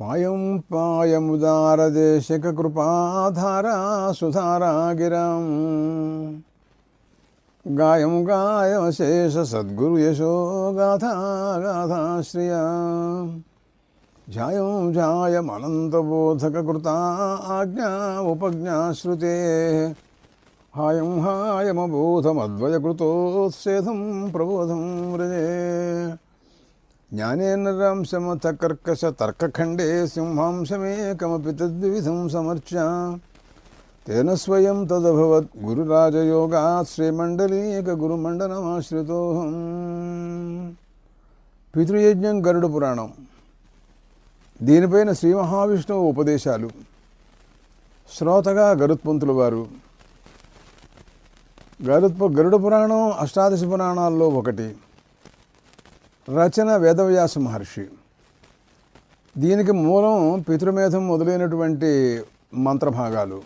పాయం పాయముదారదేశికృపాధారా సుధారా గిరం గాయం గాయమశేష సద్గురు యశో గాథా గాథాశ్రియ ధ్యాయం ధ్యాయమనంతబోధకృతా ఆజ్ఞా ఉపజ్ఞాశ్రుతే హాయం హాయమబోధమద్వయకృతోత్సేధం ప్రబోధం వ్రజే జ్ఞానేనరాంశమథ కర్కశ తర్కఖండే సింహాంశమేకమపి తద్విధం సమర్చ్య తేన స్వయం తదభవత్ గురురాజయోగాత్ శ్రీమండలీక గురుమండలమాశ్రితోహం. పితృయజ్ఞం గరుడ పురాణం. దీనిపైన శ్రీ మహావిష్ణువు ఉపదేశాలు. శ్రోతగా గరుత్మంతుల వారు. గరుడ పురాణం అష్టాదశ పురాణాల్లో ఒకటి. రచన వేదవ్యాస మహర్షి. దీనికి మూలం పితృమేధం మొదలైనటువంటి మంత్రభాగాలు.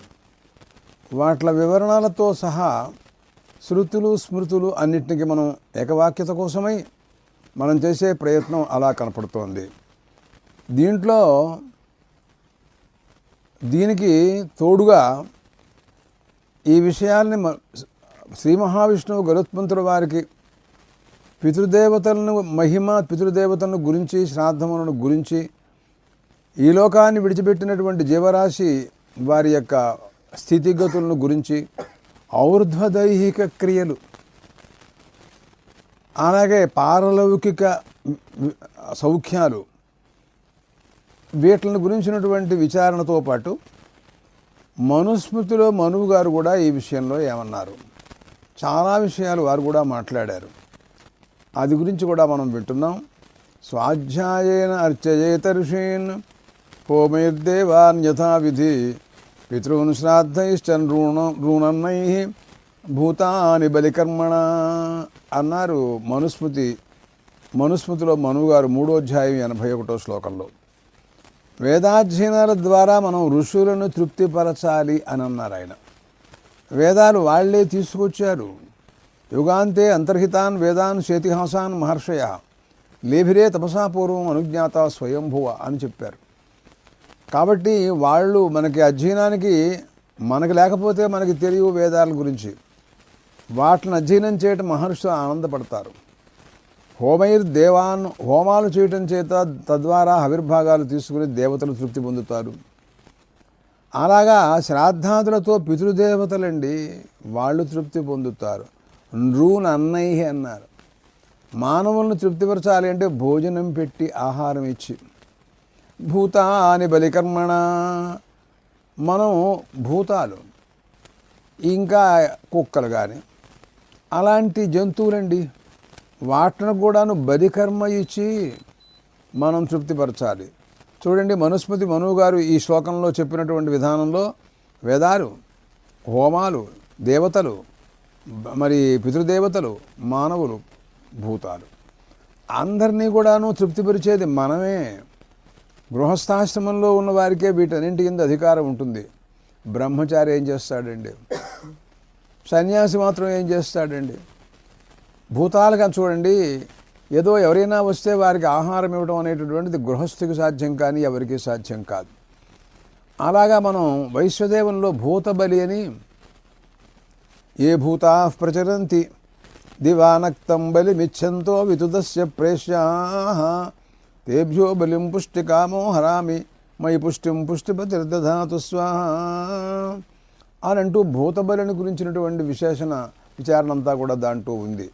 వాట్ల వివరణలతో సహా శృతులు స్మృతులు అన్నిటికీ మనం ఏకవాక్యత కోసమై మనం చేసే ప్రయత్నం అలా కనపడుతోంది. దీనికి తోడుగా ఈ విషయాల్ని శ్రీ మహావిష్ణువు గరుత్మంతుల వారికి పితృదేవతలను మహిమ, పితృదేవతలను గురించి, శ్రాద్ధములను గురించి, ఈ లోకాన్ని విడిచిపెట్టినటువంటి జీవరాశి వారి యొక్క స్థితిగతులను గురించి, ఔర్ధ్వదైహిక క్రియలు, అలాగే పారలౌకిక సౌఖ్యాలు, వీటిని గురించినటువంటి విచారణతో పాటు మనుస్మృతిలో మనువు గారు కూడా ఈ విషయంలో ఏమన్నారు, చాలా విషయాలు వారు కూడా మాట్లాడారు. అది గురించి కూడా మనం వింటున్నాం. స్వాధ్యాయేన అర్చయేత ఋషీన్ హోమైర్దేవాన్ యథావిధి పితॄన్ శ్రాద్ధైశ్చ ఋణన్నై భూతాని బలికర్మణ అన్నారు మనుస్మృతిలో మనువు గారు 3వ అధ్యాయం 81వ శ్లోకంలో. వేదాధ్యయనాల ద్వారా మనం ఋషులను తృప్తిపరచాలి అని అన్నారు ఆయన. వేదాలు వాళ్లే తీసుకొచ్చారు. యుగాంతే అంతర్హితాన్ వేదాన్ శేతిహాసాన్ మహర్షయ లేభిరే తపసాపూర్వం అనుజ్ఞాత స్వయంభువ అని చెప్పారు. కాబట్టి వాళ్ళు మనకి అధ్యయనానికి, మనకి లేకపోతే మనకి తెలియవు వేదాల గురించి. వాటిని అధ్యయనం చేయటం మహర్షులు ఆనందపడతారు. హోమైర్దేవాన్ హోమాలు చేయటం చేత తద్వారా ఆవిర్భాగాలు తీసుకుని దేవతలు తృప్తి పొందుతారు. అలాగా శ్రాద్ధాదులతో పితృదేవతలండి వాళ్ళు తృప్తి పొందుతారు. నృనన్నై అన్నారు. మానవులను తృప్తిపరచాలి అంటే భోజనం పెట్టి, ఆహారం ఇచ్చి. భూతాని బలికర్మణ మనం భూతాలు, ఇంకా కుక్కలు కానీ అలాంటి జంతువులండి, వాటిని కూడాను బలికర్మ ఇచ్చి మనం తృప్తిపరచాలి. చూడండి, మనుస్మృతి మనువు గారు ఈ శ్లోకంలో చెప్పినటువంటి విధానంలో వేదాలు, హోమాలు, దేవతలు, మరి పితృదేవతలు, మానవులు, భూతాలు అందరినీ కూడాను తృప్తిపరిచేది మనమే. గృహస్థాశ్రమంలో ఉన్న వారికే వీటన్నింటి కింద అధికారం ఉంటుంది. బ్రహ్మచారి ఏం చేస్తాడండి? సన్యాసి మాత్రం ఏం చేస్తాడండి? భూతాలుగా చూడండి, ఏదో ఎవరైనా వస్తే వారికి ఆహారం ఇవ్వడం అనేటటువంటిది గృహస్థికి సాధ్యం కానీ ఎవరికీ సాధ్యం కాదు. అలాగా మనం వైశ్వదేవంలో భూతబలి అని, ఏ భూతా ప్రచరంతి దివానక్తం బలిమిచ్చంతో వితుదస్య ప్రేష్యాః తేభ్యో బలిం పుష్టికామో హరామి మయి పుష్టిం పుష్టిపతిర్దధాతు స్వాహా అని అంటూ భూతబలిని గురించినటువంటి విచారణ అంతా కూడా దాంట్లో ఉంది.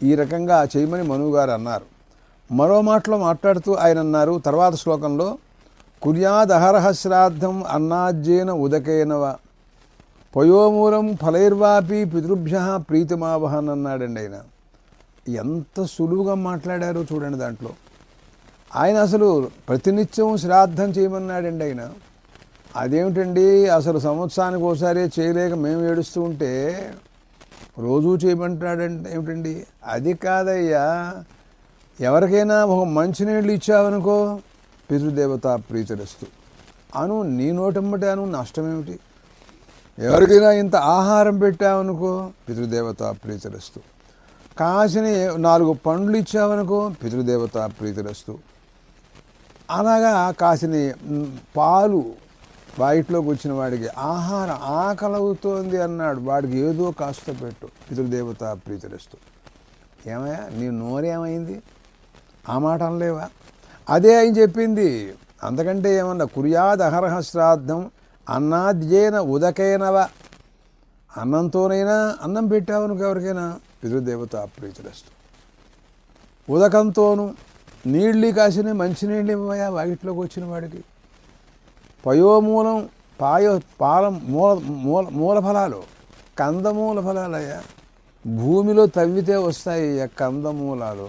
ఈ రకంగా చేయమని మనువు గారు అన్నారు. మరో మాటలో మాట్లాడుతూ ఆయన అన్నారు తర్వాత శ్లోకంలో, కుర్యాదహరహ శ్రాద్ధం అన్నాజ్యేన ఉదకేనవ పయోమూలం ఫలైర్వాపి పితృభ్య ప్రీతిమావహన్ అన్నాడండి ఆయన. ఎంత సులువుగా మాట్లాడారో చూడండి. దాంట్లో ఆయన అసలు ప్రతినిత్యం శ్రాద్ధం చేయమన్నాడండి ఆయన. అదేమిటండి, అసలు సంవత్సరానికి ఒకసారి చేయలేక మేము ఏడుస్తూ ఉంటే రోజూ చేయమంటాడంటే ఏమిటండి? అది కాదయ్యా, ఎవరికైనా ఒక మంచినీళ్ళు ఇచ్చావనుకో పితృదేవత ప్రీతిరస్తు అను, నీ నోటమ్మటి అను, నష్టమేమిటి? ఎవరికైనా ఇంత ఆహారం పెట్టావనుకో పితృదేవత ప్రీతిరస్తు. కాసిన 4 పండ్లు ఇచ్చావనుకో పితృదేవత ప్రీతిరస్తు. అలాగా కాసిని పాలు బయటలోకి వచ్చిన వాడికి ఆహారం ఆకలవుతోంది అన్నాడు, వాడికి ఏదో కాస్త పెట్టు, పితృదేవత ప్రీతిరిస్తూ. ఏమయ్యా నీ నోరేమైంది, ఆ మాట అనలేవా? అదే ఆయన చెప్పింది. అంతకంటే ఏమన్నా, కుర్యాద్ అహరహ శ్రాద్ధం అన్నాద్యేన ఉదకైనవ, అన్నంతోనైనా, అన్నం పెట్టావనుకో ఎవరికైనా, పితృదేవత ప్రీతిరస్తు. ఉదకంతోనూ నీళ్ళు కాసిన మంచినీళ్ళు ఇవ్వయా వాకిట్లోకి వచ్చిన వాడికి. పయోమూలం పాలం మూల ఫలాలు, కందమూల ఫలాలయ్యా. భూమిలో తవ్వితే వస్తాయి కందమూలాలు.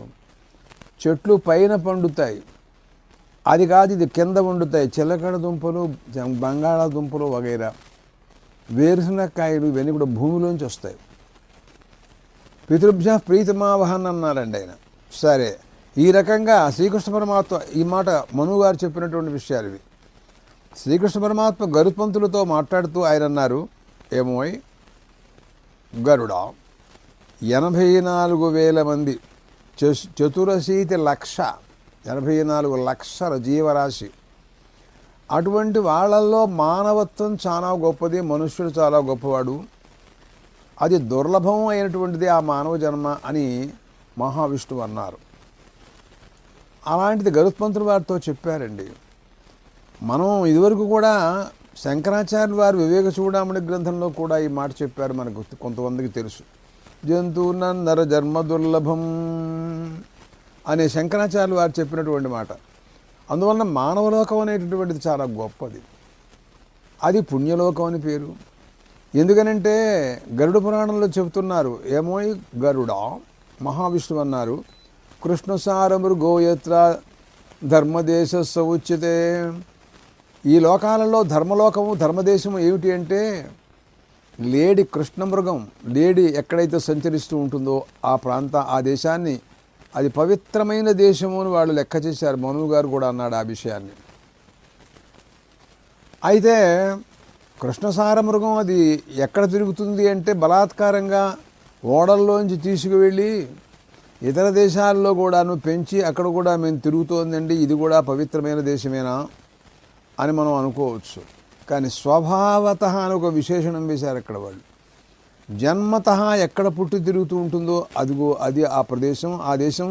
చెట్లు పైన పండుతాయి, అది కాదు ఇది కింద వండుతాయి. చిలకడ దుంపలు, బంగాళాదుంపలు వగైరా, వేరుశనక్కాయలు, ఇవన్నీ కూడా భూమిలోంచి వస్తాయి. పితృభ్య ప్రీతిమావహన్ అన్నారండి ఆయన. సరే, ఈ రకంగా శ్రీకృష్ణ పరమాత్మ, ఈ మాట మనువు గారు చెప్పినటువంటి విషయాలు ఇవి. శ్రీకృష్ణ పరమాత్మ గరుత్మంతులతో మాట్లాడుతూ ఆయన అన్నారు, ఏమోయ్ గరుడా, 84,000 మంది, 84 లక్షల జీవరాశి, అటువంటి వాళ్ళల్లో మానవత్వం చాలా గొప్పది, మనుష్యుడు చాలా గొప్పవాడు, అది దుర్లభం అయినటువంటిది ఆ మానవ జన్మ అని మహావిష్ణువు అన్నారు. అలాంటిది గరుత్మంతుల వారితో చెప్పారండి. మనం ఇదివరకు కూడా శంకరాచార్యుల వారు వివేక చూడామణి గ్రంథంలో కూడా ఈ మాట చెప్పారు, మనకు కొంతమందికి తెలుసు. జంతువునర జన్మ దుర్లభం అనే శంకరాచార్యులు వారు చెప్పినటువంటి మాట. అందువలన మానవలోకం అనేటటువంటిది చాలా గొప్పది, అది పుణ్యలోకం అని పేరు. ఎందుకనంటే గరుడ పురాణంలో చెబుతున్నారు, ఏమోయ్ గరుడా, మహావిష్ణువు అన్నారు, కృష్ణసారమృగోయత్ర ధర్మదేశ సౌచ్యతే. ఈ లోకాలలో ధర్మలోకము, ధర్మదేశము ఏమిటి అంటే, లేడి కృష్ణమృగం, లేడి ఎక్కడైతే సంచరిస్తూ ఉంటుందో ఆ దేశాన్ని అది పవిత్రమైన దేశము అని వాళ్ళు లెక్క చేశారు. మనువు గారు కూడా అన్నాడు ఆ విషయాన్ని. అయితే కృష్ణసార మృగం అది ఎక్కడ తిరుగుతుంది అంటే, బలాత్కారంగా ఓడల్లోంచి తీసుకువెళ్ళి ఇతర దేశాల్లో కూడాను పెంచి అక్కడ కూడా మేము తిరుగుతోందండి, ఇది కూడా పవిత్రమైన దేశమేనా అని మనం అనుకోవచ్చు. కానీ స్వభావత అని ఒక విశేషణం వేశారు అక్కడ వాళ్ళు. జన్మత ఎక్కడ పుట్టి తిరుగుతూ ఉంటుందో అదిగో అది ఆ ప్రదేశం, ఆ దేశం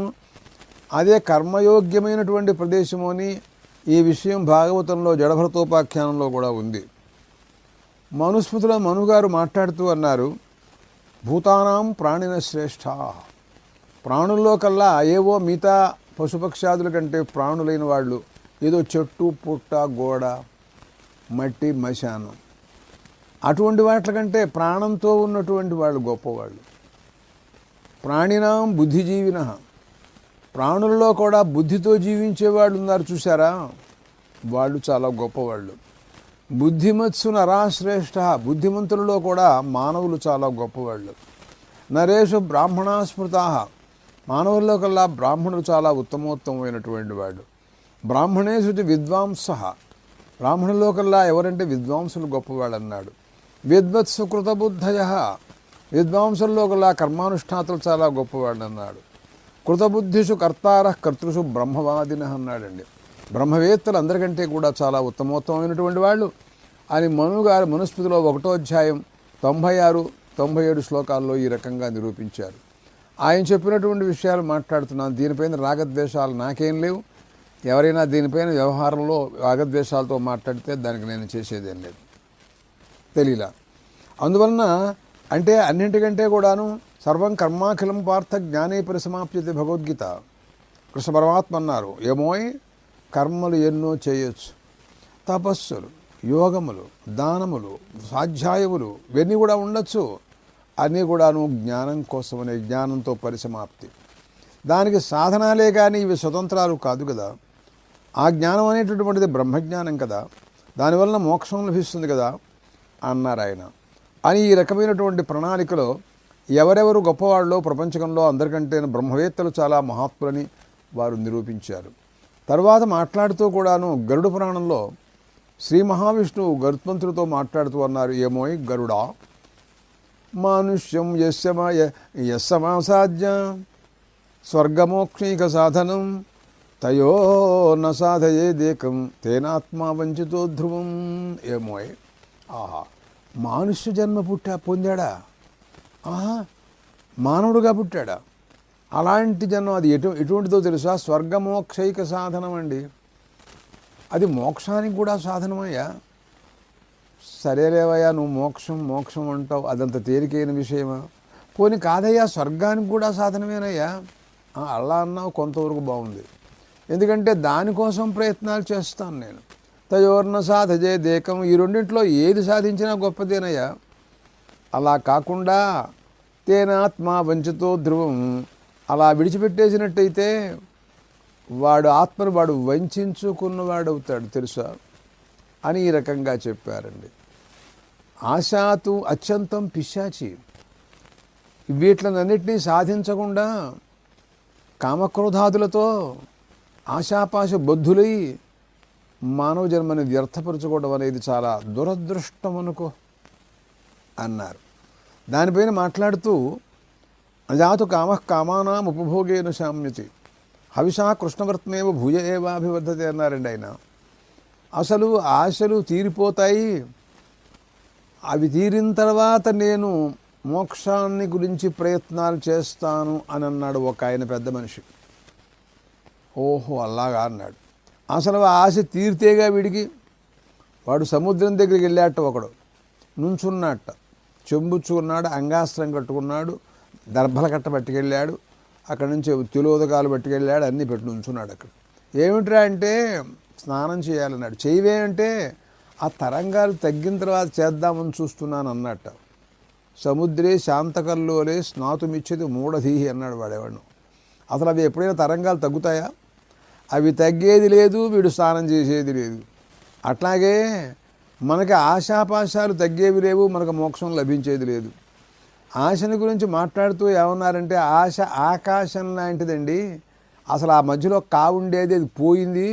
అదే కర్మయోగ్యమైనటువంటి ప్రదేశము అని ఈ విషయం భాగవతంలో జడభరతోపాఖ్యానంలో కూడా ఉంది. మనుస్మృతిలో మనుగారు మాట్లాడుతూ అన్నారు, భూతానాం ప్రాణిన శ్రేష్ఠ. ప్రాణుల్లో కల్లా ఏవో మిగతా పశుపక్షాదుల కంటే ప్రాణులైన వాళ్ళు ఏదో చెట్టు పుట్ట గోడ మట్టి మశానం అటువంటి వాటి కంటే ప్రాణంతో ఉన్నటువంటి వాళ్ళు గొప్పవాళ్ళు. ప్రాణినాం బుద్ధిజీవిన, ప్రాణుల్లో కూడా బుద్ధితో జీవించేవాళ్ళు ఉన్నారు చూసారా, వాళ్ళు చాలా గొప్పవాళ్ళు. బుద్ధిమత్సు నరాశ్రేష్ఠ, బుద్ధిమంతులలో కూడా మానవులు చాలా గొప్పవాళ్ళు. నరేషు బ్రాహ్మణా స్మృతా, మానవుల్లో కల్లా బ్రాహ్మణులు చాలా ఉత్తమోత్తమైనటువంటి వాడు. బ్రాహ్మణేషు విద్వాంస, బ్రాహ్మణుల్లో కల్లా ఎవరంటే విద్వాంసులు గొప్పవాళ్ళు అన్నాడు. విద్వత్సు కృతబుద్ధయ, విద్వాంసుల్లో కల్లా కర్మానుష్ఠాతులు చాలా గొప్పవాళ్ళు అన్నాడు. కృతబుద్ధిషు కర్తార కర్తృషు బ్రహ్మవాదిన అన్నాడండి. బ్రహ్మవేత్తలు అందరికంటే కూడా చాలా ఉత్తమోత్తమైనటువంటి వాళ్ళు అని మనువు గారు మనుస్మృతిలో 1వ అధ్యాయం 96, 97 శ్లోకాల్లో ఈ రకంగా నిరూపించారు. ఆయన చెప్పినటువంటి విషయాలు మాట్లాడుతున్నాను. దీనిపైన రాగద్వేషాలు నాకేం లేవు. ఎవరైనా దీనిపైన వ్యవహారంలో రాగద్వేషాలతో మాట్లాడితే దానికి నేను చేసేదేం లేదు, తెలియలా. అందువలన అంటే అన్నింటికంటే కూడాను సర్వం కర్మాఖిలం పార్థ జ్ఞానే పరిసమాప్యతే భగవద్గీత. కృష్ణ పరమాత్మ అన్నారు, ఏమోయ్ కర్మలు ఎన్నో చేయొచ్చు, తపస్సులు, యోగములు, దానములు, స్వాధ్యాయములు ఇవన్నీ కూడా ఉండొచ్చు. అన్నీ కూడాను జ్ఞానం కోసమనే, జ్ఞానంతో పరిసమాప్తి. దానికి సాధనాలే కానీ ఇవి స్వతంత్రాలు కాదు కదా. ఆ జ్ఞానం అనేటటువంటిది బ్రహ్మజ్ఞానం కదా, దానివల్ల మోక్షం లభిస్తుంది కదా అన్నారు ఆయన. అని ఈ రకమైనటువంటి ప్రణాళికలో ఎవరెవరు గొప్పవాళ్ళో ప్రపంచకంలో అందరికంటే బ్రహ్మవేత్తలు చాలా మహాత్ములని వారు నిరూపించారు. తర్వాత మాట్లాడుతూ కూడాను గరుడ పురాణంలో శ్రీ మహావిష్ణువు గరుత్మంతుడితో మాట్లాడుతూ అన్నారు, ఏమోయ్ గరుడా, మానుష్యం యస్సమాసాధ్య స్వర్గమోక్షైక సాధనం తయో న సాధయేదేకం తేనాత్మా వంచితో ధ్రువం. ఏమోయ్, ఆహా, మానుష్య జన్మ పొందాడా? ఆహా, మానవుడుగా పుట్టాడా? అలాంటి జన్మ అది ఎటువంటిదో తెలుసా? స్వర్గమోక్షైక సాధనం అండి. అది మోక్షానికి కూడా సాధనమయ్యా. సరేలేవయ్యా, నువ్వు మోక్షం మోక్షం అంటావు, అదంత తేలికైన విషయమా? పోనీ కాదయ్యా, స్వర్గానికి కూడా సాధనమేనయ్యా. అలా అన్నావు, కొంతవరకు బాగుంది. ఎందుకంటే దానికోసం ప్రయత్నాలు చేస్తాను నేను. తయోర్న సాధజే దేకం, ఈ రెండింటిలో ఏది సాధించినా గొప్పదేనయ్యా. అలా కాకుండా తేనాత్మ వంచితో ధ్రువం, అలా విడిచిపెట్టేసినట్టయితే వాడు ఆత్మను వాడు వంచుకున్నవాడు అవుతాడు తెలుసా అని ఈ రకంగా చెప్పారండి. ఆశాతు అత్యంతం పిశాచి. వీటిలన్నింటినీ సాధించకుండా కామక్రోధాదులతో ఆశాపాశ బద్ధులై మానవ జన్మని వ్యర్థపరచుకోవడం అనేది చాలా దురదృష్టం అనుకో అన్నారు. దానిపైన మాట్లాడుతూ అజాతు కామానాం ఉపభోగేన శామ్యతి హవిషా కృష్ణవర్త్మేవ భూయ ఏవాభివర్ధతే అన్నారండి ఆయన. అసలు ఆశలు తీరిపోతాయి, అవి తీరిన తర్వాత నేను మోక్షాన్ని గురించి ప్రయత్నాలు చేస్తాను అని అన్నాడు ఒక ఆయన పెద్ద మనిషి. ఓహో అలాగా అన్నాడు. అసలు ఆశ తీరితేగా వీడికి. వాడు సముద్రం దగ్గరికి వెళ్ళాట, ఒకడు నుంచున్నట్ట, చెంబుచ్చుకున్నాడు, అంగాస్త్రం కట్టుకున్నాడు, దర్భల కట్ట పట్టుకెళ్ళాడు, అక్కడి నుంచి తిలోదకాలు పట్టుకెళ్ళాడు, అన్నీ పెట్టి నుంచున్నాడు అక్కడ. ఏమిట్రా అంటే స్నానం చేయాలన్నాడు. చేయవే అంటే ఆ తరంగాలు తగ్గిన తర్వాత చేద్దామని చూస్తున్నాను అన్నట్ట. సముద్రే శాంతకల్లోలే స్నాతుమిచ్చేది మూఢధీహి అన్నాడు వాడేవాడు. అసలు అవి ఎప్పుడైనా తరంగాలు తగ్గుతాయా? అవి తగ్గేది లేదు, వీడు స్నానం చేసేది లేదు. అట్లాగే మనకి ఆశాపాశాలు తగ్గేవి లేవు, మనకు మోక్షం లభించేది లేదు. ఆశని గురించి మాట్లాడుతూ ఏమన్నారంటే ఆశ ఆకాశం లాంటిదండి, అసలు ఆ మధ్యలో ఉండేది అది పోయింది,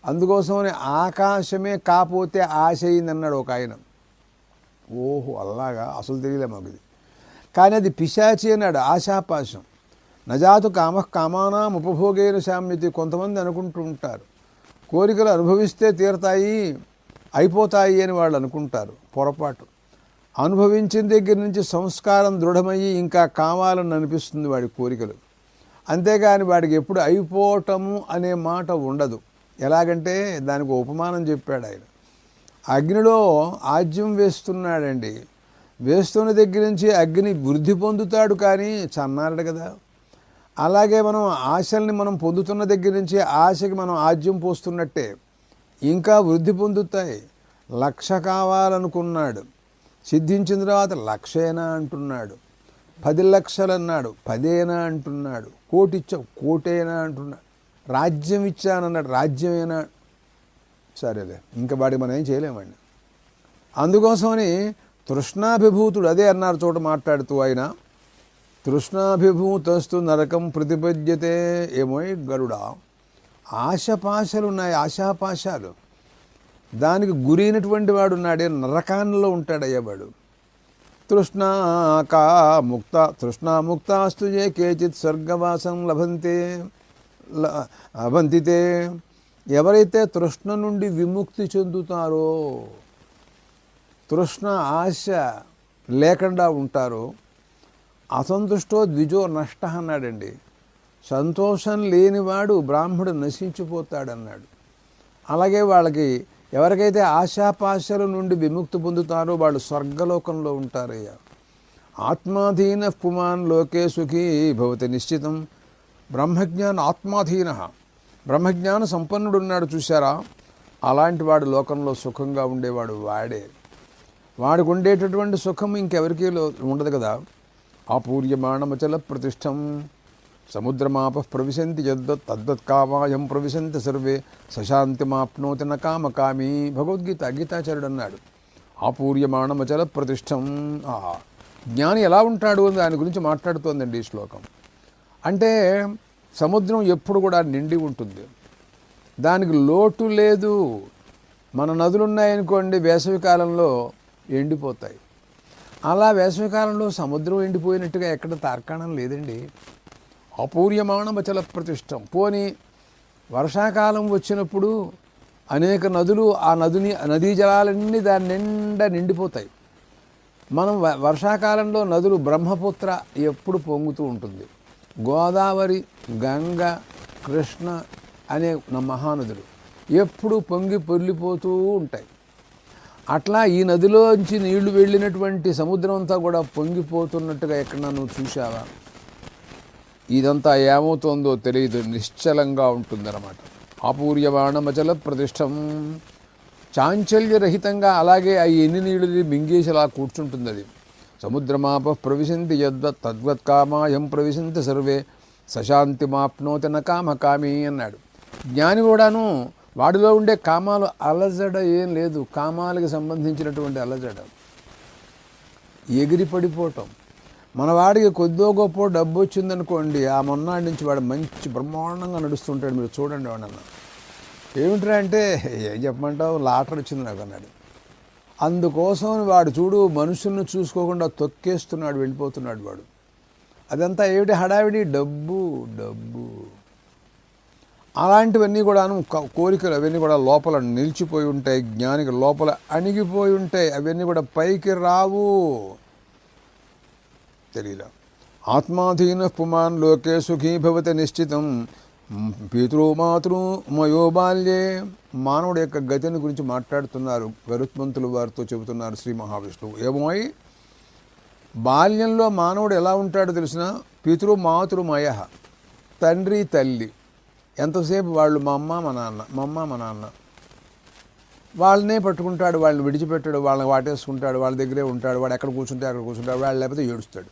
అందుకోసమని ఆకాశమే కాపోతే ఆశ అయింది అన్నాడు ఒక ఆయన. ఓహో అలాగా, అసలు తెలియలే మాకు ఇది. కానీ అది పిశాచి అన్నాడు, ఆశాపాశం. నజాతు కామానాం ఉపభోగేన శామ్యతి. కొంతమంది అనుకుంటూ ఉంటారు కోరికలు అనుభవిస్తే తీరతాయి, అయిపోతాయి అని వాళ్ళు అనుకుంటారు. పొరపాటు. అనుభవించిన దగ్గర నుంచి సంస్కారం దృఢమయ్యి ఇంకా కావాలని అనిపిస్తుంది వాడి కోరికలు. అంతేగాని వాడికి ఎప్పుడు అయిపోవటము అనే మాట ఉండదు. ఎలాగంటే దానికి ఉపమానం చెప్పాడు ఆయన. అగ్నిలో ఆజ్యం వేస్తున్నాడండి, వేస్తున్న దగ్గర నుంచి అగ్ని వృద్ధి పొందుతాడు కానీ చన్నారడు కదా. అలాగే మనం ఆశల్ని మనం పొందుతున్న దగ్గర నుంచి ఆశకి మనం ఆజ్యం పోస్తున్నట్టే ఇంకా వృద్ధి పొందుతాయి. 1,00,000 కావాలనుకున్నాడు, సిద్ధించిన తర్వాత 1,00,000 అంటున్నాడు, 10 లక్షలు అన్నాడు, 10 అంటున్నాడు, కోటి ఇచ్చావు, కోటేనా అంటున్నాడు, రాజ్యం ఇచ్చానన్నాడు, రాజ్యమేనా. సరేలే, ఇంకా వాడికి మనం ఏం చేయలేమండి. అందుకోసమని తృష్ణాభిభూతుడు అదే అన్నారు చోట మాట్లాడుతూ ఆయన, తృష్ణాభిభూతస్తు నరకం ప్రతిపద్యతే. ఏమో గరుడా, ఆశపాశాలు ఉన్నాయి, ఆశాపాశాలు, దానికి గురైనటువంటి వాడు ఉన్నాడే నరకాన్నిలో ఉంటాడయ్యేవాడు. తృష్ణాముక్తాస్తు ఏ కేచిత్ స్వర్గవాసం లభంతితే. ఎవరైతే తృష్ణ నుండి విముక్తి చెందుతారో, తృష్ణ ఆశ లేకుండా ఉంటారో, అసంతుష్టో ద్విజో నష్ట అన్నాడండి. సంతోషం లేనివాడు బ్రాహ్మడు నశించిపోతాడన్నాడు. అలాగే వాళ్ళకి ఎవరికైతే ఆశాపాశల నుండి విముక్తి పొందుతారో వాళ్ళు స్వర్గలోకంలో ఉంటారయ్యా. ఆత్మాధీన పుమాన్ లోకే సుఖీ భవతి నిశ్చితం. బ్రహ్మజ్ఞాన ఆత్మాధీన, బ్రహ్మజ్ఞాన సంపన్నుడున్నాడు చూసారా, అలాంటి వాడు లోకంలో సుఖంగా ఉండేవాడు వాడే. వాడికి ఉండేటటువంటి సుఖం ఇంకెవరికీ ఉండదు కదా. ఆపూర్యమాణమచల ప్రతిష్టం సముద్రమాప ప్రవిశంతి తద్వత్కామాయం ప్రవిశంతి సర్వే సశాంతిమాప్నోతి న కామకామి. భగవద్గీత గీతాచార్యుడు అన్నాడు. ఆపూర్యమాణమచల ప్రతిష్టం. జ్ఞాని ఎలా ఉంటాడు అని దాని గురించి మాట్లాడుతోందండి ఈ శ్లోకం. అంటే సముద్రం ఎప్పుడు కూడా నిండి ఉంటుంది, దానికి లోటు లేదు. మన నదులు ఉన్నాయనుకోండి, వేసవికాలంలో ఎండిపోతాయి. అలా వేసవికాలంలో సముద్రం ఎండిపోయినట్టుగా ఎక్కడ తార్కాణం లేదండి. అపూర్యమాణమచల ప్రతిష్టం. పోని వర్షాకాలం వచ్చినప్పుడు అనేక నదులు ఆ నదీ జలాలన్నీ దాని నిండా నిండిపోతాయి. మనం వర్షాకాలంలో నదులు బ్రహ్మపుత్ర ఎప్పుడు పొంగుతూ ఉంటుంది. గోదావరి, గంగ, కృష్ణ అనే మహానదులు ఎప్పుడు పొంగి పొర్లిపోతూ ఉంటాయి. అట్లా ఈ నదిలోంచి నీళ్లు వెళ్ళినటువంటి సముద్రం అంతా కూడా పొంగిపోతున్నట్టుగా ఎక్కడన్నా నువ్వు చూసావా? ఇదంతా ఏమవుతోందో తెలియదు, నిశ్చలంగా ఉంటుందన్నమాట. ఆపూర్యమాణమచల ప్రతిష్టం, చాంచల్యరహితంగా అలాగే ఆ ఎన్ని నీళ్ళు మింగేసి అలా కూర్చుంటుంది అది. సముద్రమాప ప్రవిశంతి యద్వత్ తద్వత్ కామాయం ప్రవిశంతి సర్వే సశాంతి మాప్నోతి న కామకామి అన్నాడు. జ్ఞాని కూడాను వాడిలో ఉండే కామాలు అలజడ ఏం లేదు. కామాలకు సంబంధించినటువంటి అలజడ ఎగిరి పడిపోవటం. మన వాడికి కొద్దో గొప్ప డబ్బు వచ్చిందనుకోండి, ఆ మొన్నాడి నుంచి వాడు మంచి బ్రహ్మాండంగా నడుస్తుంటాడు. మీరు చూడండి వాడన్నా. ఏమిట్రా అంటే, ఏం చెప్పమంటావు, లాటరీ వచ్చింది నాకు అన్నాడు. అందుకోసం వాడు చూడు మనుషులను చూసుకోకుండా తొక్కేస్తున్నాడు, వెళ్ళిపోతున్నాడు వాడు. అదంతా ఏమిటి హడావిడి? డబ్బు డబ్బు. అలాంటివన్నీ కూడాను కోరికలు అవన్నీ కూడా లోపల నిలిచిపోయి ఉంటాయి. జ్ఞానికి లోపల అణిగిపోయి ఉంటాయి. అవన్నీ కూడా పైకి రావు. తెలియలా. ఆత్మాధీన పుమాన్ లోకే సుఖీ భవతి నిశ్చితం పితృమాతృ మయో బాల్యే. మానవుడి యొక్క గతిని గురించి మాట్లాడుతున్నారు గరుత్మంతులు వారితో చెబుతున్నారు శ్రీ మహావిష్ణువు. ఏమోయ్, బాల్యంలో మానవుడు ఎలా ఉంటాడో తెలిసిన? పితృమాతృమయ, తండ్రి తల్లి. ఎంతసేపు వాళ్ళు మా అమ్మ మా నాన్న, మా అమ్మ మా నాన్న. వాళ్ళనే పట్టుకుంటాడు, వాళ్ళని విడిచిపెట్టాడు, వాళ్ళని వాటేసుకుంటాడు, వాళ్ళ దగ్గరే ఉంటాడు. వాడు ఎక్కడ కూర్చుంటే అక్కడ కూర్చుంటాడు, వాళ్ళు లేకపోతే ఏడుస్తాడు.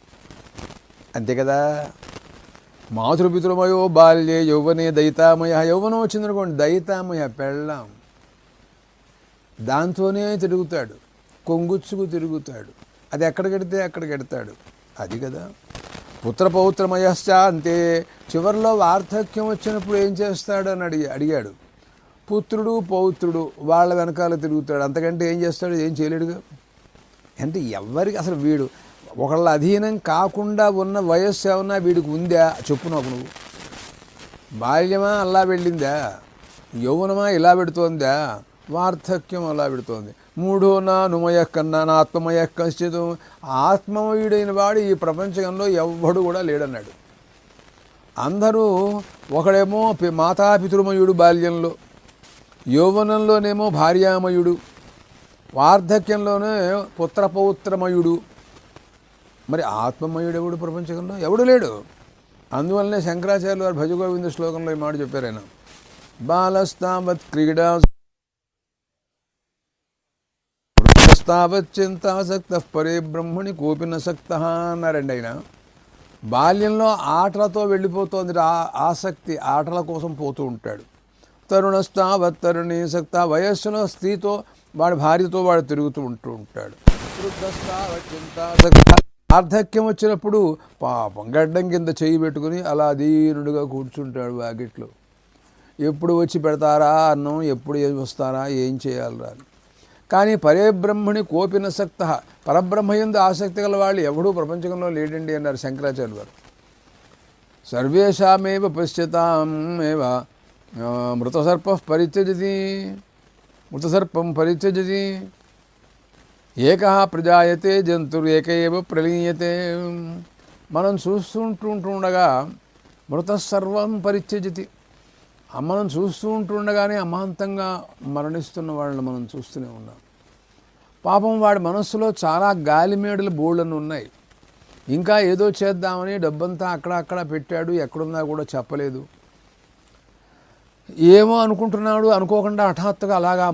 అంతే కదా. మాతృపితృమయో బాల్యే యౌవనే దయితామయ. యౌవనం వచ్చిందనుకోండి, దయితామయ పెళ్ళాం, దాంతోనే తిరుగుతాడు, కొంగుచ్చుకు తిరుగుతాడు. అది ఎక్కడికెడితే అక్కడికెడతాడు. అది కదా. పుత్రపౌత్రమయశ్చ. అంతే. చివరిలో వార్ధక్యం వచ్చినప్పుడు ఏం చేస్తాడు అని అడిగాడు. పుత్రుడు పౌత్రుడు వాళ్ళ వెనకాల తిరుగుతాడు. అంతకంటే ఏం చేస్తాడు? ఏం చేయలేడుగా. అంటే ఎవరికి అసలు వీడు ఒకళ్ళ అధీనం కాకుండా ఉన్న వయస్సు ఏమన్నా వీడికి ఉందా? చెప్పు నాకు నువ్వు. బాల్యమా అలా వెళ్ళిందా? యౌవనమా ఇలా పెడుతోందా? వార్ధక్యం అలా పెడుతోంది. మూడో నా నుమయ కన్నా నా ఆత్మమయ కశ్చితం. ఆత్మమయుడైన వాడు ఈ ప్రపంచంలో ఎవ్వడు కూడా లేడన్నాడు. అందరూ ఒకడేమో మాతాపితృమయుడు బాల్యంలో, యౌవనంలోనేమో భార్యామయుడు, వార్ధక్యంలోనే పుత్రపౌత్రమయుడు. మరి ఆత్మమయుడు ఎవడు ప్రపంచంలో? ఎవడు లేడు. అందువల్లనే శంకరాచార్యులు వారు భజగోవింద శ్లోకంలో ఈ మాట చెప్పారు. ఆయన బాలస్తావత్ క్రీడా చింతాసక్త పరే బ్రహ్మణి కోపినసక్త అన్నారండి ఆయన. బాల్యంలో ఆటలతో వెళ్ళిపోతోంది ఆసక్తి, ఆటల కోసం పోతూ ఉంటాడు. తరుణస్తావత్ తరుణీ సక్త. వయస్సులో స్త్రీతో వాడి భార్యతో వాడు తిరుగుతూ ఉంటాడు. వార్ధక్యం వచ్చినప్పుడు పాపం గడ్డం కింద చేయి పెట్టుకుని అలా దీనుడుగా కూర్చుంటాడు వాకిట్లో. ఎప్పుడు వచ్చి పెడతారా అన్నం, ఎప్పుడు వస్తారా, ఏం చేయాలరా. కానీ పరేబ్రహ్మణి కోపినసక్త. పరబ్రహ్మయందు ఆసక్తి గల వాళ్ళు ఎవడూ ప్రపంచంలో లేడండి అన్నారు శంకరాచార్యులు వారు. సర్వేషామేవ పశ్యతామేవ మృతసర్ప పరిత్యజతి. మృతసర్పం పరిత్యజతి. ఏక ప్రజాయతే జంతుర్ ఏకైవ ప్రలీయతే. మనం చూస్తుంటుండగా మృతసర్వం పరిత్యజతి. మనం చూస్తూ ఉంటుండగానే అమాంతంగా మరణిస్తున్న వాళ్ళని మనం చూస్తూనే ఉన్నాం. పాపం వాడి మనస్సులో చాలా గాలిమేడల బోళ్ళను ఉన్నాయి. ఇంకా ఏదో చేద్దామని డబ్బంతా అక్కడ పెట్టాడు, ఎక్కడున్నా కూడా చెప్పలేదు. ఏమో అనుకుంటున్నాడు, అనుకోకుండా హఠాత్తుగా అలాగా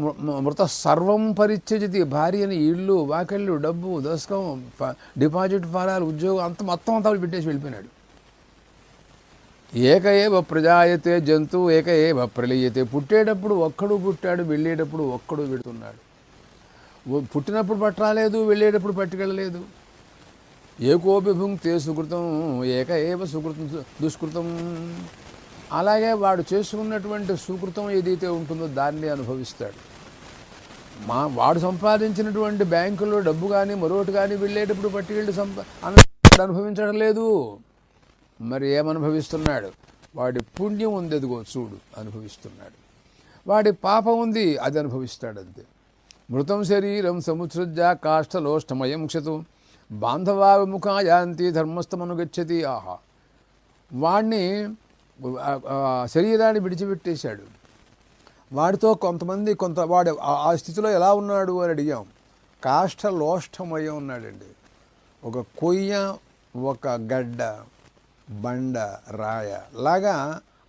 మృత సర్వం పరిత్యజతి. భార్యని, ఇళ్ళు, వాకిళ్ళు, డబ్బు, దశకం, డిపాజిట్ ఫారాలు, ఉద్యోగం మొత్తం అంతా పెట్టేసి వెళ్ళిపోయినాడు. ఏక ఏవ ప్రజాయతే జంతువు ఏక ఏవ ప్రళీయతే. పుట్టేటప్పుడు ఒక్కడు పుట్టాడు, వెళ్ళేటప్పుడు ఒక్కడు పెడుతున్నాడు. పుట్టినప్పుడు పట్టరాలేదు, వెళ్ళేటప్పుడు పట్టుకెళ్ళలేదు. ఏకోపి భుంక్తే సుకృతం ఏక ఏవ సుకృతం దుష్కృతం. అలాగే వాడు చేసుకున్నటువంటి సుకృతం ఏదైతే ఉంటుందో దాన్ని అనుభవిస్తాడు. వాడు సంపాదించినటువంటి బ్యాంకుల్లో డబ్బు కానీ మరొకటి కానీ వెళ్ళేటప్పుడు పట్టుకెళ్ళి అనుభవించడం లేదు. మరి ఏమనుభవిస్తున్నాడు? వాడి పుణ్యం ఉంది, అదిగో చూడు అనుభవిస్తున్నాడు. వాడి పాపం ఉంది, అది అనుభవిస్తాడు అంతే. మృతం శరీరం సముత్సృజ్య కాష్టలోష్టమయం క్షతు బాంధవా విముఖాయాంతి ధర్మస్థమనుగచ్చతి. ఆహా, వాడిని శరీరాన్ని విడిచిపెట్టేశాడు. వాడితో వాడు ఆ స్థితిలో ఎలా ఉన్నాడు అని అడిగాం. కాష్టలోష్టమయం ఉన్నాడండి. ఒక కొయ్య, ఒక గడ్డ, బండ, రాయ లాగా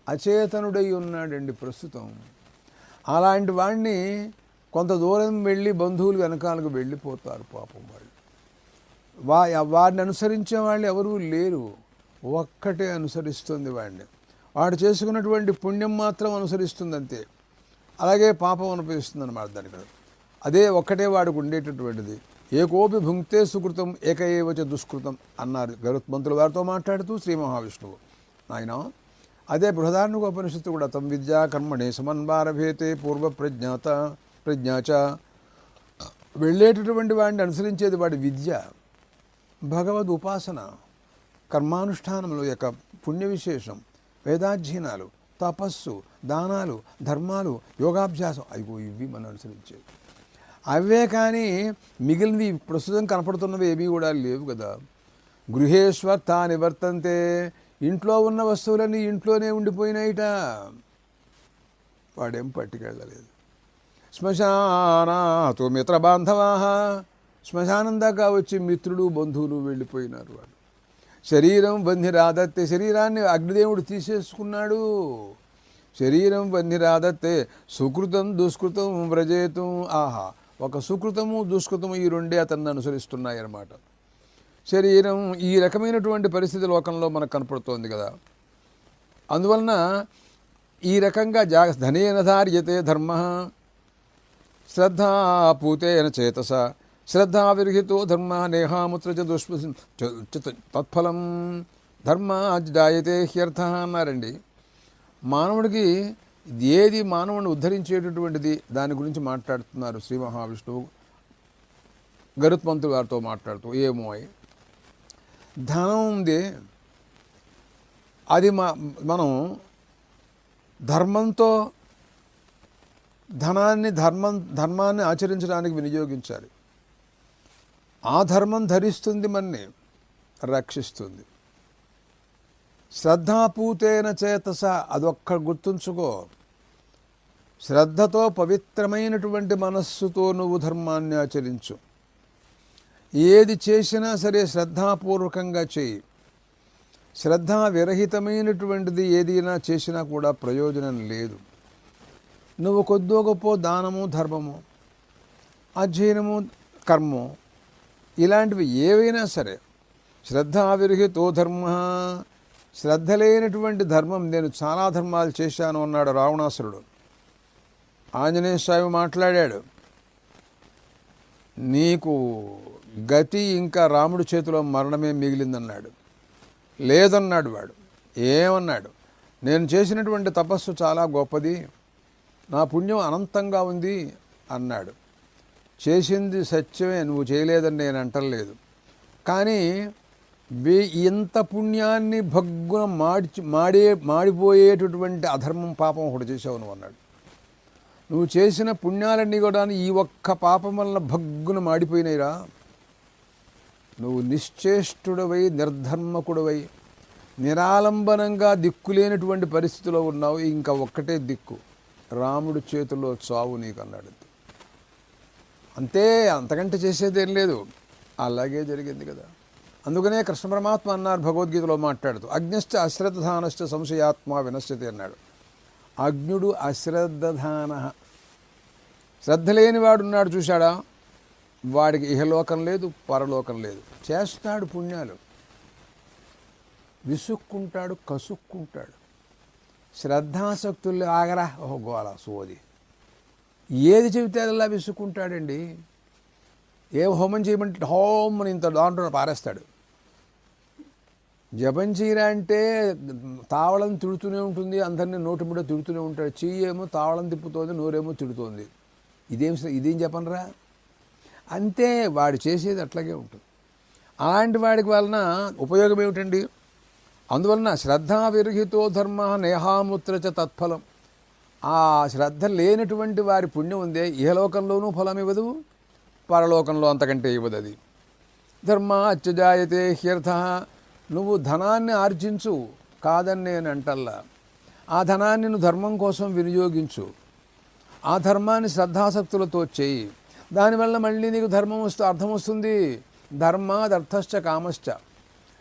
అచేతనుడై ఉన్నాడండి ప్రస్తుతం. అలాంటి వాడిని కొంత దూరం వెళ్ళి బంధువులు వెనకాలకు వెళ్ళిపోతారు పాపం. వాడిని అనుసరించే వాళ్ళు ఎవరూ లేరు, ఒక్కటే అనుసరిస్తుంది వాడిని. వాడు చేసుకున్నటువంటి పుణ్యం మాత్రం అనుసరిస్తుంది అంతే. అలాగే పాపం అనుభవిస్తుంది అన్నమాట దానికి. అదే ఒక్కటే వాడికి ఉండేటటువంటిది. ఏకోపి భుంక్తే సుకృతం ఏక ఏవచ దుష్కృతం అన్నారు గరుత్మంతుల వారితో మాట్లాడుతూ శ్రీ మహావిష్ణువు. ఆయన అదే బృహదారణ్యోపనిషత్తు కూడా తం విద్యా కర్మణే సమన్వారభేతే పూర్వ ప్రజ్ఞాచ. వెళ్ళేటటువంటి వాడిని అనుసరించేది వాడి విద్య, భగవద్ ఉపాసన, కర్మానుష్ఠానముల యొక్క పుణ్య విశేషం, వేదాధ్యయనాలు, తపస్సు, దానాలు, ధర్మాలు, యోగాభ్యాసం, అయ్యో ఇవి మనం అనుసరించేది. అవే కానీ మిగిలినవి ప్రస్తుతం కనపడుతున్నవి ఏవి కూడా లేవు కదా. గృహేశ్వర్త నివర్తంతే, ఇంట్లో ఉన్న వస్తువులన్నీ ఇంట్లోనే ఉండిపోయినాయిట, వాడేం పట్టుకెళ్ళలేదు. శ్మశానాతో మిత్ర బాంధవా, శ్మశానం దాకా వచ్చి మిత్రులు బంధువులు వెళ్ళిపోయినారు. వాడు శరీరం వన్నిరాదత్తే, శరీరాన్ని అగ్నిదేవుడు తీసేసుకున్నాడు. శరీరం వన్నిరాదత్తే సుకృతం దుష్కృతం వ్రజేతం. ఆహా, ఒక సుకృతము దుష్కృతము ఈ రెండే అతన్ని అనుసరిస్తున్నాయి అన్నమాట. శరీరం ఈ రకమైనటువంటి పరిస్థితి లోకంలో మనకు కనపడుతోంది కదా. అందువలన ఈ రకంగా ధనేన ధార్యతే ధర్మ శ్రద్ధాపూతేన చేతస శ్రద్ధావిర్హితో ధర్మ నేహాముత్ర తత్ఫలం ధర్మాజ్జాయతే హ్యర్థ అన్నారండి. మానవుడికి ఏది మానవుని ఉద్ధరించేటటువంటిది దాని గురించి మాట్లాడుతున్నారు శ్రీ మహావిష్ణువు గరుత్మంతుడు గారితో మాట్లాడుతూ. ఏమో ధనం ఉంది, అది మనం ధర్మంతో ధర్మాన్ని ఆచరించడానికి వినియోగించాలి. ఆ ధర్మం ధరిస్తుంది, మన్ని రక్షిస్తుంది. శ్రద్ధాపూతేన చేతస, అదొక్క గుర్తుంచుకో. శ్రద్ధతో పవిత్రమైనటువంటి మనస్సుతో నువ్వు ధర్మాన్ని ఆచరించు. ఏది చేసినా సరే శ్రద్ధాపూర్వకంగా చేయి. శ్రద్ధా విరహితమైనటువంటిది ఏదైనా చేసినా కూడా ప్రయోజనం లేదు. నువ్వు కొద్దో గొప్ప దానము, ధర్మము, అధ్యయనము, కర్మము, ఇలాంటివి ఏవైనా సరే శ్రద్ధావిరహితో ధర్మ, శ్రద్ధ లేనటువంటి ధర్మం. నేను చాలా ధర్మాలు చేశాను అన్నాడు రావణాసురుడు. ఆంజనేయ స్వామి మాట్లాడాడు, నీకు గతి ఇంకా రాముడి చేతిలో మరణమే మిగిలిందన్నాడు. లేదన్నాడు వాడు. ఏమన్నాడు? నేను చేసినటువంటి తపస్సు చాలా గొప్పది, నా పుణ్యం అనంతంగా ఉంది అన్నాడు. చేసింది సత్యమే, నువ్వు చేయలేదని నేను అంటలేదు. కానీ ఇంత పుణ్యాన్ని భగ్గున మాడిపోయేటటువంటి అధర్మం, పాపం ఒకటి చేసావు నువ్వు అన్నాడు. నువ్వు చేసిన పుణ్యాలన్నీ కూడా ఈ ఒక్క పాపం వలన భగ్గున మాడిపోయినాయిరా. నువ్వు నిశ్చేష్టుడవై, నిర్ధర్మకుడవై, నిరాలంబనంగా దిక్కులేనటువంటి పరిస్థితిలో ఉన్నావు. ఇంకా ఒక్కటే దిక్కు, రాముడి చేతిలో చావు నీకు అన్నాడు. అంతే, అంతకంటే చేసేదేం లేదు. అలాగే జరిగింది కదా. అందుకనే కృష్ణ పరమాత్మ అన్నారు భగవద్గీతలో మాట్లాడుతూ, అజ్ఞశ్చ అశ్రద్ధానశ్చ సంశయాత్మ వినశ్యతి అన్నాడు. అజ్ఞుడు అశ్రద్ధాన, శ్రద్ధ లేనివాడున్నాడు చూశాడా, వాడికి ఇహలోకం లేదు, పరలోకం లేదు. చేస్తాడు పుణ్యాలు, విసుక్కుంటాడు, కసుక్కుంటాడు. శ్రద్ధాసక్తులు ఆగరా, ఓహో గోల సోది, ఏది చెబితే అలా విసుక్కుంటాడండి. ఏ హోమం చేయమంటే హోమ్ అని ఇంత దాంట్లో పారేస్తాడు. జపం చేయరా అంటే తావళం తిడుతూనే ఉంటుంది, అందరినీ నోటి మీద తిడుతూనే ఉంటాడు. చెయ్యేమో తావళం తిప్పుతోంది, నోరేమో తిడుతోంది. ఇదేం చెప్పనరా. అంతే, వాడు చేసేది అట్లాగే ఉంటుంది. అలాంటి వాడికి వలన ఉపయోగం ఏమిటండి? అందువలన శ్రద్ధా విరహితో ధర్మ నేహాముత్ర చ తత్ఫలం. ఆ శ్రద్ధ లేనటువంటి వారి పుణ్యం ఉందే ఇహలోకంలోనూ ఫలం ఇవ్వదు, పరలోకంలో అంతకంటే ఇవ్వదు. అది ధర్మ అత్యజాయతే హ్యర్థ. నువ్వు ధనాన్ని ఆర్జించు, కాదని నేను అంటల్లా. ఆ ధనాన్ని నువ్వు ధర్మం కోసం వినియోగించు, ఆ ధర్మాన్ని శ్రద్ధాసక్తులతో చేయి. దానివల్ల మళ్ళీ నీకు ధర్మం అర్థం వస్తుంది. ధర్మాదర్థశ్చ కామశ్చ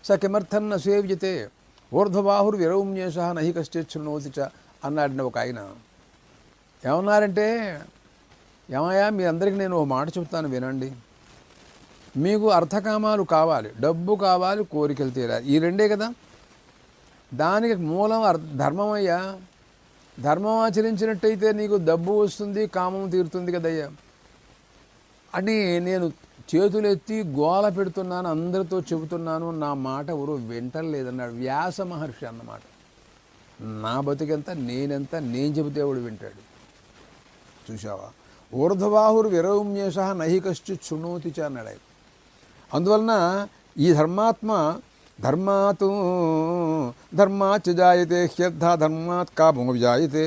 స కిమర్థం న సేవ్యతే ఊర్ధ్వబాహుర్ విరౌమ్యేష నహి కశ్చిత్ శృణోతి చ అన్నాడు ఒక ఆయన. ఏమన్నారంటే, ఏమయ్యా మీ అందరికీ నేను ఒక మాట చెప్తాను వినండి. మీకు అర్థకామాలు కావాలి, డబ్బు కావాలి, కోరికలు తీరాలి, ఈ రెండే కదా. దానికి మూలం ధర్మమయ్యా. ధర్మం ఆచరించినట్టయితే నీకు డబ్బు వస్తుంది, కామం తీరుతుంది కదయ్యా అని నేను చేతులెత్తి గోల పెడుతున్నాను, అందరితో చెబుతున్నాను. నా మాట ఎవరు వింటలేదన్నాడు వ్యాస మహర్షి అన్నమాట. నా బతికెంత, నేనెంత, నేను చెబితే ఎవడు వింటాడు? చూసావా? ఊర్ధ్వబాహుర్ విరౌమ్యేష నహి కశ్చిత్ శృణోతి చ అన్నాడు ఆయన. అందువలన ఈ ధర్మాత్మ ధర్మాత్ ధర్మాచ జాయతే హ్యర్థ ధర్మాత్ కామో విజాయతే.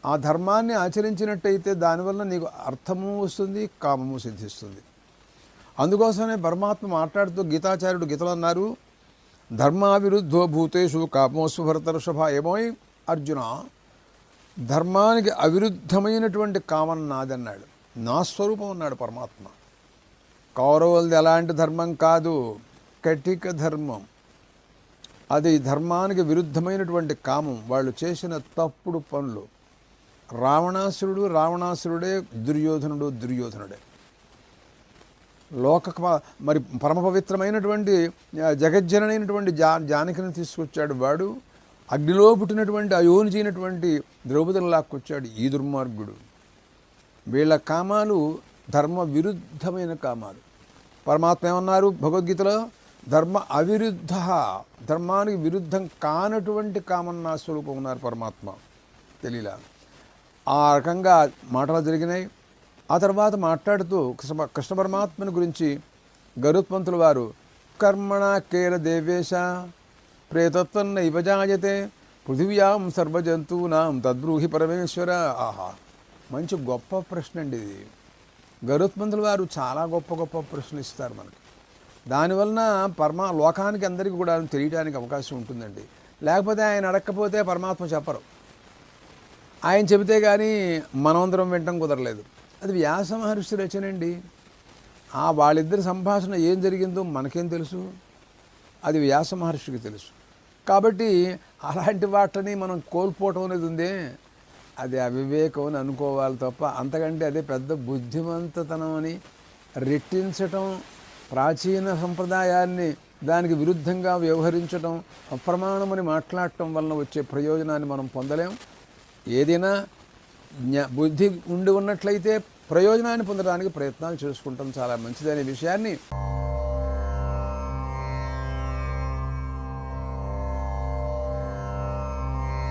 ఆ ధర్మాన్ని ఆచరించినట్టయితే దానివల్ల నీకు అర్థము వస్తుంది, కామము సిద్ధిస్తుంది. అందుకోసమే పరమాత్మ మాట్లాడుతూ గీతాచార్యుడు గీతలు అన్నారు, ధర్మావిరుద్ధో భూతేషు కామోస్సు భరతర్షభ. ఏమోయ్ అర్జున, ధర్మానికి అవిరుద్ధమైనటువంటి కామం నాదన్నాడు. నా స్వరూపం అన్నాడు పరమాత్మ. కౌరవులది ఎలాంటి ధర్మం కాదు, కటిక ధర్మం. అది ధర్మానికి విరుద్ధమైనటువంటి కామం. వాళ్ళు చేసిన తప్పుడు పనులు. రావణాసురుడే, దుర్యోధనుడే. మరి పరమ పవిత్రమైనటువంటి జగజ్జనైనటువంటి జానకిని తీసుకొచ్చాడు వాడు. అగ్నిలో పుట్టినటువంటి అయోనిజైనటువంటి ద్రౌపదిని లాక్కొచ్చాడు ఈ దుర్మార్గుడు. వీళ్ళ కామాలు ధర్మ విరుద్ధమైన కామాలు. పరమాత్మ ఏమన్నారు భగవద్గీతలో? ధర్మ అవిరుద్ధ, ధర్మానికి విరుద్ధం కానటువంటి కామం నా స్వరూపం ఉన్నారు పరమాత్మ. తెలియలా. ఆ రకంగా మాటలు జరిగినాయి. ఆ తర్వాత మాట్లాడుతూ కృష్ణ పరమాత్మని గురించి గరుత్మంతుల వారు కర్మణ కేల దేవేశ ప్రేతత్వం నైవ జాయతే పృథివ్యాం సర్వజంతువునాం తద్బ్రూహి పరమేశ్వర. ఆహా, మంచి గొప్ప ప్రశ్న అండి ఇది. గరుత్మంతుల వారు చాలా గొప్ప గొప్ప ప్రశ్నలు ఇస్తారు మనకి. దానివలన లోకానికి అందరికీ కూడా తెలియడానికి అవకాశం ఉంటుందండి. లేకపోతే ఆయన అడగకపోతే పరమాత్మ చెప్పరు. ఆయన చెబితే కానీ మనమందరం వినటం కుదరలేదు. అది వ్యాస మహర్షి రచనండి. వాళ్ళిద్దరి సంభాషణ ఏం జరిగిందో మనకేం తెలుసు? అది వ్యాస మహర్షికి తెలుసు. కాబట్టి అలాంటి వాటిని మనం కోల్పోవటం అనేది ఉందే, అది అవివేకం అని అనుకోవాలి తప్ప అంతకంటే అదే పెద్ద బుద్ధిమంతతనం అని రెట్టించటం, ప్రాచీన సంప్రదాయాన్ని దానికి విరుద్ధంగా వ్యవహరించటం, అప్రమాణమని మాట్లాడటం వలన వచ్చే ప్రయోజనాన్ని మనం పొందలేం. ఏదైనా బుద్ధి ఉండి ఉన్నట్లయితే ప్రయోజనాన్ని పొందడానికి ప్రయత్నాలు చేసుకుంటాం చాలా మంచిదనే విషయాన్ని